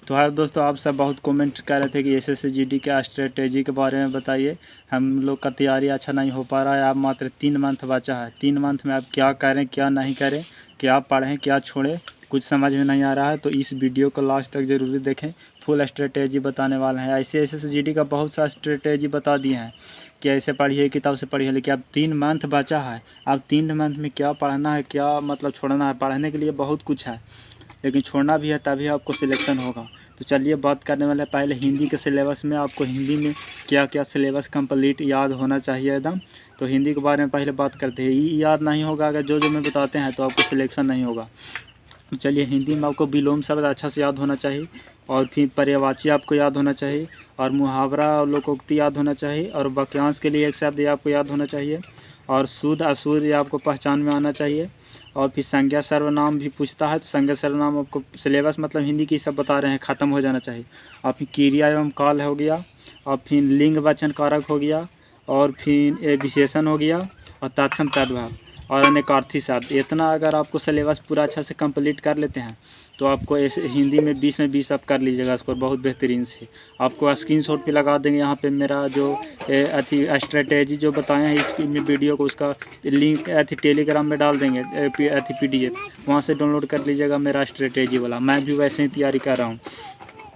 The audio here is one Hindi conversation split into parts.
तो हाँ दोस्तों, आप सब बहुत कमेंट कर रहे थे कि SSGD के स्ट्रेटेजी के बारे में बताइए। हम लोग का तैयारी अच्छा नहीं हो पा रहा है। आप मात्र 3 मंथ बचा है, 3 मंथ में आप क्या करें क्या नहीं करें, क्या पढ़ें क्या छोड़ें, कुछ समझ में नहीं आ रहा है। तो इस वीडियो को लास्ट तक ज़रूर देखें, फुल स्ट्रेटेजी बताने वाले हैं। ऐसे SSGD का बहुत सा स्ट्रेटेजी बता दिए हैं कि ऐसे पढ़िए, किताब से पढ़िए। लेकिन अब 3 मंथ बचा है, अब 3 मंथ में क्या पढ़ना है क्या मतलब छोड़ना है। पढ़ने के लिए बहुत कुछ है, लेकिन छोड़ना भी है, तभी आपको सिलेक्शन होगा। तो चलिए बात करने वाले हैं पहले हिंदी के सिलेबस में। आपको हिंदी में क्या क्या सिलेबस कंप्लीट याद होना चाहिए एकदम। तो हिंदी के बारे में पहले बात करते हैं। ये याद नहीं होगा अगर जो मैं बताते हैं तो आपको सिलेक्शन नहीं होगा। तो चलिए, हिंदी में आपको विलोम शब्द अच्छा से याद होना चाहिए, और फिर पर्यायवाची आपको याद होना चाहिए, और मुहावरा और लोकोक्ति याद होना चाहिए, और वाक्यांश के लिए एक शब्द आपको याद होना चाहिए, और शुद्ध अशुद्ध ये आपको पहचान में आना चाहिए। और फिर संज्ञा सर्वनाम भी पूछता है, तो संज्ञा सर्वनाम आपको सिलेबस मतलब हिंदी की सब बता रहे हैं, ख़त्म हो जाना चाहिए। और फिर क्रिया एवं काल हो गया, और फिर लिंग वचन कारक हो गया, और फिर विशेषण हो गया, और तत्सम तद्भव और अनेकार्थी शब्द। इतना अगर आपको सिलेबस पूरा अच्छा से कंप्लीट कर लेते हैं तो आपको ऐसे हिंदी में 20 में 20 आप कर लीजिएगा स्कोर बहुत बेहतरीन से। आपको स्क्रीनशॉट पे लगा देंगे यहाँ पे मेरा जो अथी स्ट्रेटेजी जो बताए हैं इस वीडियो को, उसका लिंक अथी टेलीग्राम में डाल देंगे, अथी PDF वहाँ से डाउनलोड कर लीजिएगा मेरा स्ट्रेटेजी वाला। मैं भी वैसे ही तैयारी कर रहा हूँ।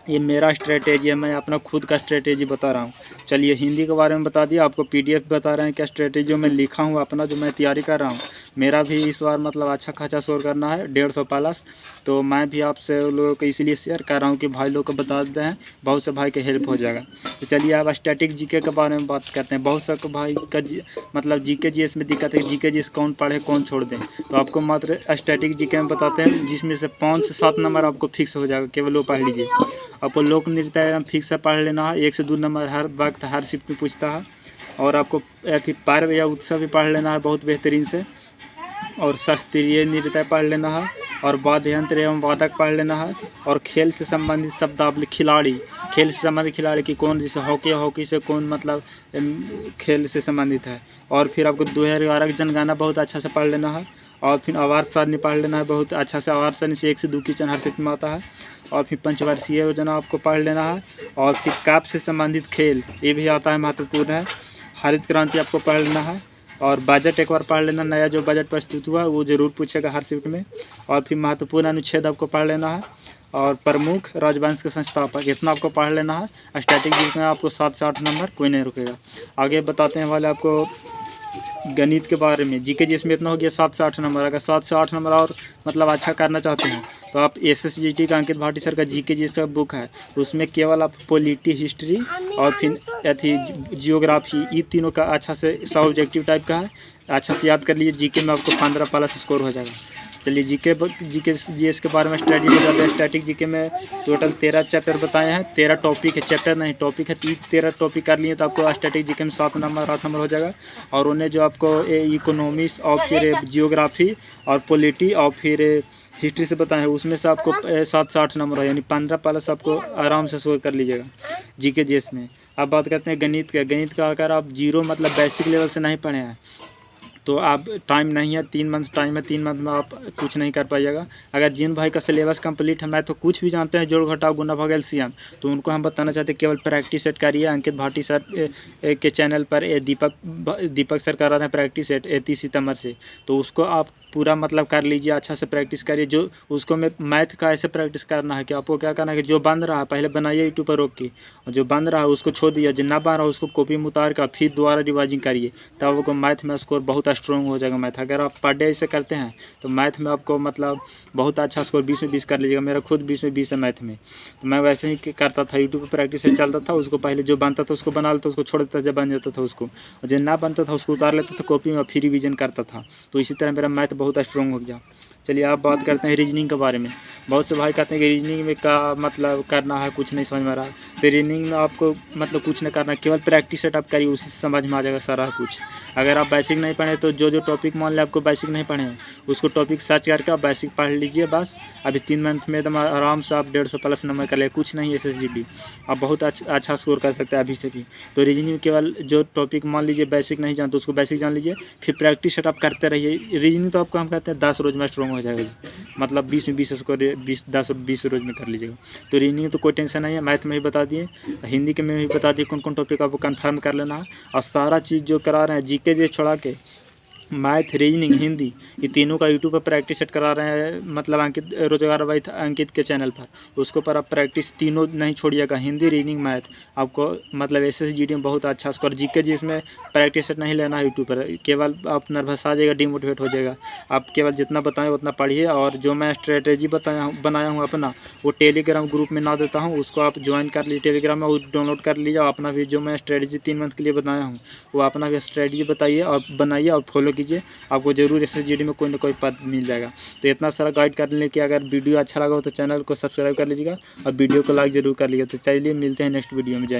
ये मेरा स्ट्रेटेजी है, मैं अपना खुद का स्ट्रेटेजी बता रहा हूँ। चलिए, हिंदी के बारे में बता दिया, आपको PDF बता रहे हैं क्या स्ट्रेटेजी मैं लिखा हूँ अपना, जो मैं तैयारी कर रहा हूँ। मेरा भी इस बार मतलब अच्छा खासा स्कोर करना है 150 प्लस। तो मैं भी आपसे लोगों को इसलिए शेयर कर रहा हूँ कि भाई लोग को बता दें हैं, बहुत से भाई के हेल्प हो जाएगा। तो चलिए अब स्टैटिक GK के बारे में बात करते हैं। बहुत से भाई का मतलब GK GS में दिक्कत है, GK GS कौन पढ़े कौन छोड़ दें। तो आपको मात्र स्टैटिक GK में बताते हैं, जिसमें से 5 से 7 नंबर आपको फिक्स हो जाएगा, केवल वो पढ़ लीजिए। आपको लोक नृत्य फिक्स से पढ़ लेना है, 1 से 2 नंबर हर वक्त हर शिफ्ट में पूछता है। और आपको अथी पर्व या उत्सव भी पढ़ लेना है बहुत बेहतरीन से, और शास्त्रीय नृत्य पढ़ लेना है, और वाद्य यंत्र एवं वादक पढ़ लेना है, और खेल से संबंधित शब्दावली खिलाड़ी, खेल से संबंधित खिलाड़ी की कौन, जैसे हॉकी से कौन मतलब खेल से संबंधित है। और फिर आपको 2011 की जनगणना बहुत अच्छा से पढ़ लेना है, और फिर आवास सारणी पढ़ लेना है बहुत अच्छा से। आवास सारणी से 1 से 2 क्वेश्चन हर शिफ्ट में आता है। और फिर पंचवर्षीय योजना आपको पढ़ लेना है, और फिर काप से संबंधित खेल ये भी आता है, महत्वपूर्ण है। हरित क्रांति आपको पढ़ लेना है, और बजट एक बार पढ़ लेना, नया जो बजट प्रस्तुत हुआ वो ज़रूर पूछेगा हर शिफ्ट में। और फिर महत्वपूर्ण अनुच्छेद आपको पढ़ लेना है, और प्रमुख राजवंश के संस्थापक, इतना आपको पढ़ लेना है। स्टैटिक जिसमें आपको 7 से 8 नंबर कोई नहीं रुकेगा। आगे बताते हैं वाले आपको गणित के बारे में। GK जिसमें इतना हो गया 7 से 8 नंबर। अगर 7 से 8 नंबर और मतलब अच्छा करना चाहते हैं तो आप SSGD का अंकित भाटी सर का GK जिसका बुक है, उसमें केवल आप पॉलिटी, हिस्ट्री और फिर अथी जियोग्राफी, ये तीनों का अच्छा से ऑब्जेक्टिव टाइप का है, अच्छा से याद कर लीजिए। GK में आपको 15 प्लस स्कोर हो जाएगा। चलिए, GK GS के बारे में स्ट्रेटजी बताते हैं। स्टैटिक GK में टोटल 13 चैप्टर बताए हैं, 13 टॉपिक है, चैप्टर नहीं टॉपिक है। 13 टॉपिक कर लिए तो आपको स्टैटिक GK में 7 नंबर 8 नंबर हो जाएगा। और उन्हें जो आपको इकोनॉमिक्स और फिर जियोग्राफी और पॉलिटी और फिर हिस्ट्री से बताए हैं, उसमें से आपको 7 से 8 नंबर है, यानी 15 प्लस आपको आराम से स्कोर कर लीजिएगा GK GS में। अब बात करते हैं गणित का। गणित का अगर आप जीरो मतलब बेसिक लेवल से नहीं पढ़े हैं तो आप टाइम नहीं है, 3 मंथ टाइम है, 3 मंथ में आप कुछ नहीं कर पाइएगा। अगर जिन भाई का सिलेबस कंप्लीट है, मैं तो कुछ भी जानते हैं जोड़ घटाव गुना भाग LCM, तो उनको हम बताना चाहते हैं केवल प्रैक्टिस सेट करिए। अंकित भाटी सर के चैनल पर दीपक सर करा रहे हैं प्रैक्टिस सेट 30 सितंबर से, तो उसको आप पूरा मतलब कर लीजिए, अच्छा से प्रैक्टिस करिए। जो उसको में मैथ का ऐसे प्रैक्टिस करना है कि आपको क्या करना है कि जो बन रहा है पहले बनाइए यूट्यूब पर रोक के, और जो बन रहा है उसको छोड़ दिया, जो ना बन रहा है उसको कॉपी में उतार कर फिर दोबारा रिवाइजिंग करिए, तब आपको मैथ में स्कोर बहुत स्ट्रॉन्ग हो जाएगा। मैथ अगर आप पर डे ऐसे करते हैं तो मैथ में आपको मतलब बहुत अच्छा स्कोर 20 में 20 कर लीजिएगा। मेरा खुद 20 में 20 है मैथ में, तो मैं वैसे ही करता था, यूट्यूब पर प्रैक्टिस से चलता था। उसको पहले जो बनता था उसको बना लेता, उसको छोड़ देता, जब बन जाता था उसको, और जो ना बनता था उसको उतार लेता था कॉपी में, फिर रिवीजन करता था। तो इसी तरह मेरा मैथ बहुत स्ट्रॉन्ग हो गया। चलिए आप बात करते हैं रीजनिंग के बारे में। बहुत से भाई कहते हैं कि रीजनिंग में क्या मतलब करना है, कुछ नहीं समझ में आ रहा है। तो रीजनिंग में आपको मतलब कुछ नहीं करना, केवल प्रैक्टिस सेटअप करिए, उसी से समझ में आ जाएगा सारा कुछ। अगर आप बेसिक नहीं पढ़े तो जो टॉपिक मान लें आपको बेसिक नहीं पढ़े हैं, उसको टॉपिक सर्च करके आप बेसिक पढ़ लीजिए बस। अभी 3 मंथ में एकदम आराम से आप 150 प्लस नंबर कर ले, कुछ नहीं SSGD आप बहुत अच्छा स्कोर कर सकते हैं अभी से भी। तो रीजनिंग केवल जो टॉपिक मान लीजिए बेसिक नहीं जानते उसको बेसिक जान लीजिए, फिर प्रैक्टिस सेटअप करते रहिए। रीजनिंग तो आपको हम कहते हैं 10 रोज में स्ट्रॉन्ग हो जाएगा जी। मतलब 20 में 20 स्कोर 20 रोज में कर लीजिएगा। तो रीजनिंग तो कोई टेंशन नहीं है, मैथ में भी बता दिए, हिंदी के में भी बता दिए कौन कौन टॉपिक आपको कंफर्म कर लेना है। और सारा चीज़ जो करा रहे हैं जीके जे छोड़ा के, मैथ, रीजनिंग, हिंदी, ये तीनों का यूट्यूब पर प्रैक्टिस सेट करा रहे हैं। मतलब अंकित रोजगार भाई अंकित के चैनल पर, उसको पर आप प्रैक्टिस तीनों नहीं छोड़िएगा, हिंदी, रीजनिंग, मैथ। आपको मतलब SSGD में बहुत अच्छा स्कोर, जीके जी इसमें प्रैक्टिस सेट नहीं लेना है यूट्यूब पर, केवल आप नर्वस आ जाएगा, डिमोटिवेट हो जाएगा। आप केवल जितना बताएं उतना पढ़िए। और जो मैं स्ट्रेटेजी बनाया हूँ अपना, वो टेलीग्राम ग्रुप में ना देता हूँ, उसको आप ज्वाइन कर लीजिए टेलीग्राम में, वो डाउनलोड कर लीजिए। अपना भी जो मैं स्ट्रेटेजी 3 मंथ के लिए बनाया हूँ, वो अपना भी स्ट्रेटेजी बताइए और बनाइए और फॉलो कीजिए। आपको जरूर SSGD में कोई ना कोई पद मिल जाएगा। तो इतना सारा गाइड करने के अगर वीडियो अच्छा लगा हो तो चैनल को सब्सक्राइब कर लीजिएगा और वीडियो को लाइक जरूर कर लीजिएगा। तो चलिए मिलते हैं नेक्स्ट वीडियो में। जय